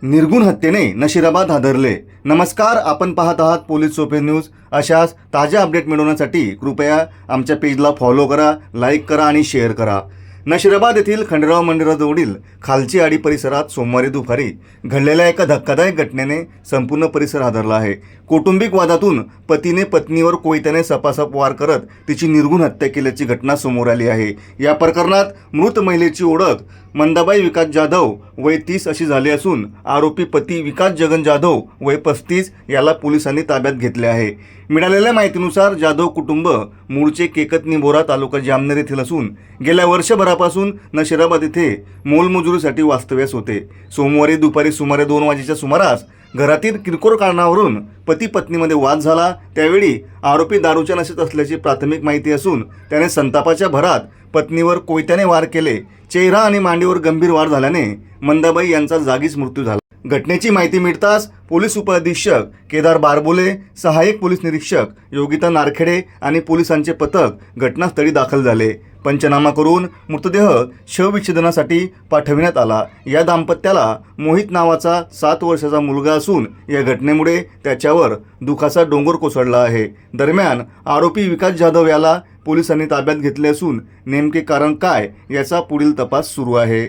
निर्गुण हत्येने नशिराबाद हादरले। नमस्कार, आपण पाहत आहात पोलीस सोपे न्यूज। अशाच ताज्या अपडेट मिळवण्यासाठी कृपया आमच्या पेजला फॉलो करा, लाईक करा आणि शेअर करा। नशिराबाद येथील खंडेराव मंदिराजवळील खालची आडी परिसरात सोमवारी दुपारी घडलेल्या एका धक्कादायक घटनेने संपूर्ण परिसर हादरला आहे। कौटुंबिक वादातून पतीने पत्नीवर कोयत्याने सपासप वार करत तिची निर्गुण हत्या केल्याची घटना समोर आली आहे। या प्रकरणात मृत महिलेची ओळख मंदाबाई विकास जाधव वय 30 अशी झाली असून आरोपी पती विकास जगन जाधव वय 35 याला पोलिसांनी ताब्यात घेतले आहे। मिळालेल्या माहितीनुसार जाधव कुटुंब मूळचे केकत निंभोरा तालुका जामनेर येथील असून गेल्या वर्षभरापासून नशिराबाद येथे मोलमजुरीसाठी वास्तव्यास होते। सोमवारी दुपारी सुमारे 2 वाजेच्या सुमारास घरातील किरकोळ कारणावरून पती पत्नीमध्ये वाद झाला। त्यावेळी आरोपी दारूच्या नशेत असल्याची प्राथमिक माहिती असून त्याने संतापाच्या भरात पत्नीवर कोयत्याने वार केले। चेहरा आणि मांडीवर गंभीर वार झाल्याने मंदाबाई यांचा जागीच मृत्यू झाला। घटनेची माहिती मिळताच पोलीस उपअधीक्षक केदार बारबोले, सहाय्यक पोलीस निरीक्षक योगिता नारखेडे आणि पोलिसांचे पथक घटनास्थळी दाखल झाले। पंचनामा करून मृतदेह शवविच्छेदनासाठी पाठविण्यात आला। या दाम्पत्याला मोहित नावाचा 7 वर्षाचा मुलगा असून या घटनेमुळे त्याच्यावर दुखाचा डोंगर कोसळला आहे। दरम्यान आरोपी विकास जाधव याला पोलिसांनी ताब्यात घेतले असून नेमके कारण काय याचा पुढील तपास सुरू आहे।